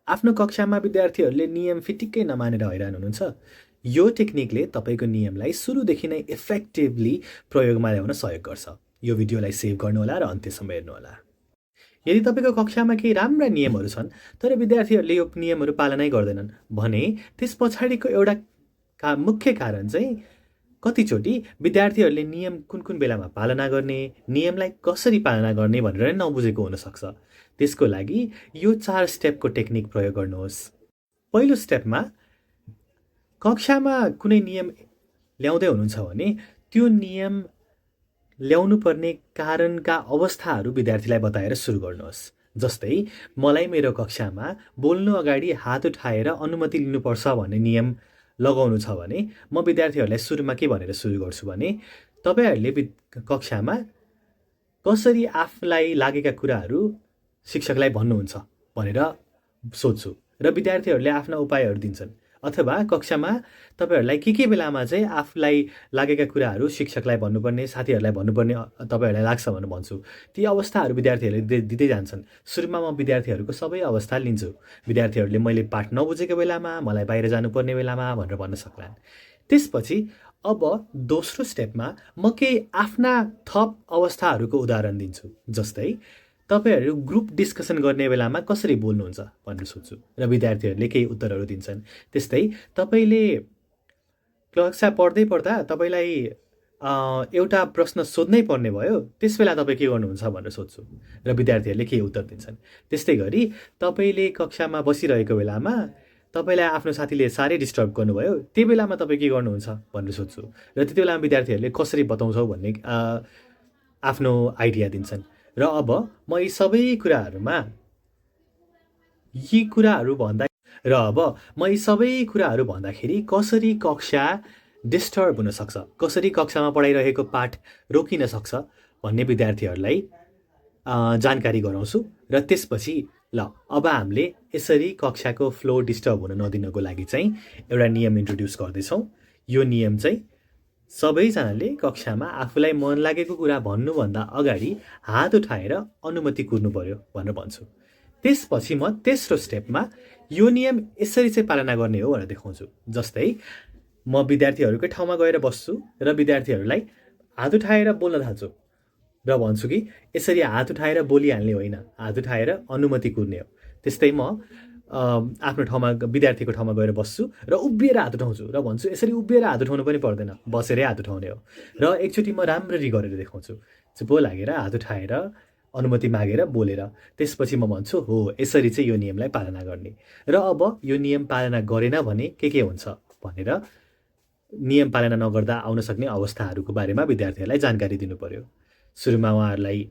आफ्नो कक्षामा विद्यार्थीहरूले नियम फिटिक्कै नमानेर हैरान हुनुहुन्छ? यो टेक्निकले तपाईँको नियमलाई सुरुदेखि नै इफेक्टिभली प्रयोगमा ल्याउन सहयोग गर्छ। यो भिडियोलाई सेभ गर्नुहोला र अन्त्यसम्म हेर्नुहोला। यदि तपाईँको कक्षामा केही राम्रा नियमहरू छन् तर विद्यार्थीहरूले यो नियमहरू पालनै गर्दैनन् भने त्यस पछाडिको एउटा मुख्य कारण चाहिँ कतिचोटि विद्यार्थीहरूले नियम कुन कुन बेलामा पालना गर्ने, नियमलाई कसरी पालना गर्ने भनेर नबुझेको हुनसक्छ। त्यसको लागि यो 4 स्टेपको टेक्निक प्रयोग गर्नुहोस्। पहिलो स्टेपमा कक्षामा कुनै नियम ल्याउँदै हुनुहुन्छ भने त्यो नियम ल्याउनु पर्ने कारणका अवस्थाहरू विद्यार्थीलाई बताएर सुरु गर्नुहोस्। जस्तै मलाई मेरो कक्षामा बोल्नु अगाडि हात उठाएर अनुमति लिनुपर्छ भन्ने नियम लगाउनु छ भने म विद्यार्थीहरूलाई सुरुमा के भनेर सुरु गर्छु भने तपाईँहरूले कक्षामा कसरी आफूलाई लागेका कुराहरू शिक्षकलाई भन्नुहुन्छ भनेर सोध्छु र विद्यार्थीहरूले आफ्ना उपायहरू दिन्छन्। अथवा कक्षामा तपाईँहरूलाई के बेलामा चाहिँ आफूलाई लागेका कुराहरू शिक्षकलाई भन्नुपर्ने, साथीहरूलाई भन्नुपर्ने तपाईँहरूलाई लाग्छ भनेर भन्छु। ती अवस्थाहरू विद्यार्थीहरूले दिँदै जान्छन्। सुरुमा म विद्यार्थीहरूको सबै अवस्था लिन्छु। विद्यार्थीहरूले मैले पाठ नबुझेको बेलामा, मलाई बाहिर जानुपर्ने बेलामा भनेर भन्न सक्लान्। त्यसपछि अब दोस्रो स्टेपमा म केही आफ्ना थप अवस्थाहरूको उदाहरण दिन्छु। जस्तै तपाईँहरू ग्रुप डिस्कसन गर्ने बेलामा कसरी बोल्नुहुन्छ भनेर सोध्छु र विद्यार्थीहरूले केही उत्तरहरू दिन्छन्। त्यस्तै तपाईँले कक्षा पढ्दै पढ्दा तपाईँलाई एउटा प्रश्न सोध्नै पर्ने भयो, त्यस बेला तपाईँ के गर्नुहुन्छ भनेर सोध्छु र विद्यार्थीहरूले केही उत्तर दिन्छन्। त्यस्तै गरी तपाईँले कक्षामा बसिरहेको बेलामा तपाईँलाई आफ्नो साथीले साह्रै डिस्टर्ब गर्नुभयो, त्यो बेलामा तपाईँ के गर्नुहुन्छ भनेर सोध्छु र त्यति बेलामा विद्यार्थीहरूले कसरी बताउँछौ भन्ने आफ्नो आइडिया दिन्छन्। र अब म यी सबै कुराहरू भन्दाखेरि कसरी कक्षा डिस्टर्ब हुन सक्छ, कसरी कक्षामा पढाइरहेको पाठ रोकिन सक्छ भन्ने विद्यार्थीहरूलाई जानकारी गराउँछु। र त्यसपछि अब हामीले यसरी कक्षाको फ्लो डिस्टर्ब हुन नदिनको लागि चाहिँ एउटा नियम इन्ट्रोड्युस गर्दैछौँ। यो नियम चाहिँ सबैजनाले कक्षामा आफूलाई मन लागेको कुरा भन्नुभन्दा अगाडि हात उठाएर अनुमति कुर्नु पर्यो भनेर भन्छु। त्यसपछि म तेस्रो स्टेपमा यो नियम यसरी चाहिँ पालना गर्ने हो भनेर देखाउँछु। जस्तै म विद्यार्थीहरूकै ठाउँमा गएर बस्छु र विद्यार्थीहरूलाई हात उठाएर बोल्न थाल्छु र भन्छु कि यसरी हात उठाएर बोलिहाल्ने होइन, हात उठाएर अनुमति कुर्ने हो। त्यस्तै म आफ्नो ठाउँमा विद्यार्थीको ठाउँमा गएर बस्छु र उभिएर हात उठाउँछु र भन्छु यसरी उभिएर हात उठाउनु पनि पर्दैन, बसेरै हात उठाउने हो। र एकचोटि म राम्ररी गरेर देखाउँछु, चुप्पो लागेर हात उठाएर अनुमति मागेर बोलेर। त्यसपछि म भन्छु हो यसरी चाहिँ यो नियमलाई पालना गर्ने। र अब यो नियम पालना गरेन भने के हुन्छ भनेर नियम पालना नगर्दा आउन सक्ने अवस्थाहरूको बारेमा विद्यार्थीहरूलाई जानकारी दिनु पर्यो। सुरुमा उहाँहरूलाई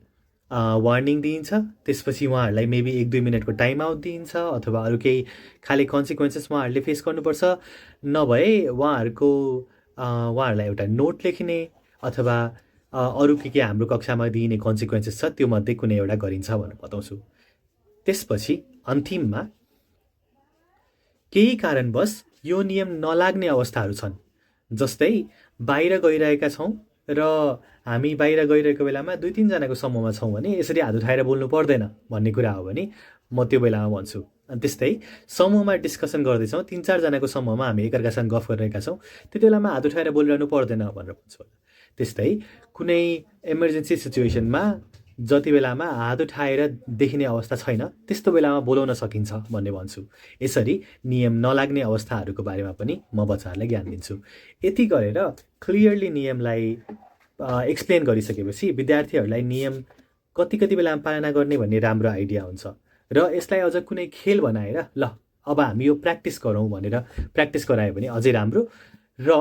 वार्निङ दिइन्छ, त्यसपछि उहाँहरूलाई मेबी 1-2 मिनटको टाइम आउट दिइन्छ अथवा अरू केही खाली कन्सिक्वेन्सेस उहाँहरूले फेस गर्नुपर्छ। नभए उहाँहरूलाई एउटा नोट लेखिने अथवा अरू के हाम्रो कक्षामा दिइने कन्सिक्वेन्सेस छ त्यो मध्ये कुनै एउटा गरिन्छ भनेर बताउँछु। त्यसपछि अन्तिममा केही कारणवश यो नियम नलाग्ने अवस्थाहरू छन्। जस्तै बाहिर गइरहेका छौँ र हामी बाहिर गइरहेको बेलामा 2-3 जनाको समूहमा छौँ भने यसरी हात उठाएर बोल्नु पर्दैन भन्ने कुरा हो भने म त्यो बेलामा भन्छु। अनि त्यस्तै समूहमा डिस्कसन गर्दैछौँ, 3-4 जनाको समूहमा हामी एकअर्कासँग गफ गरिरहेका छौँ, त्यति बेलामा हात उठाएर बोलिरहनु पर्दैन भनेर भन्छु। त्यस्तै कुनै इमर्जेन्सी सिचुएसनमा जति बेलामा हात उठाएर देखिने अवस्था छैन त्यस्तो बेलामा बोलाउन सकिन्छ भन्ने भन्छु। यसरी नियम नलाग्ने अवस्थाहरूको बारेमा पनि म बच्चाहरूलाई ज्ञान दिन्छु। यति गरेर क्लियरली नियमलाई एक्सप्लेन गरिसकेपछि विद्यार्थीहरूलाई नियम कति बेलामा पालना गर्ने भन्ने राम्रो आइडिया हुन्छ र यसलाई अझ कुनै खेल बनाएर अब हामी यो प्र्याक्टिस गरौँ भनेर प्र्याक्टिस गरायो भने अझै राम्रो। र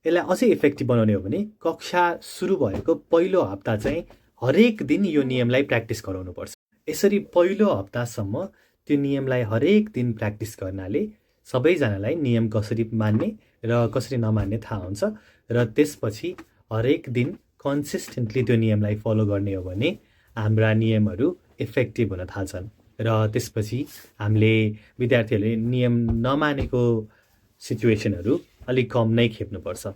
यसलाई अझै इफेक्टिभ बनाउने हो भने कक्षा सुरु भएको पहिलो हप्ता चाहिँ हरेक दिन यो नियमलाई प्र्याक्टिस गराउनुपर्छ। यसरी पहिलो हप्तासम्म त्यो नियमलाई हरेक दिन प्र्याक्टिस गर्नाले सबैजनालाई नियम कसरी मान्ने र कसरी नमान्ने थाहा हुन्छ र त्यसपछि हरेक दिन कन्सिस्टेन्टली त्यो नियमलाई फलो गर्ने हो भने हाम्रा नियमहरू इफेक्टिभ हुन थाल्छन् र त्यसपछि हामीले विद्यार्थीहरूले नियम नमानेको सिचुएसनहरू अलिक कम नै खेप्नुपर्छ।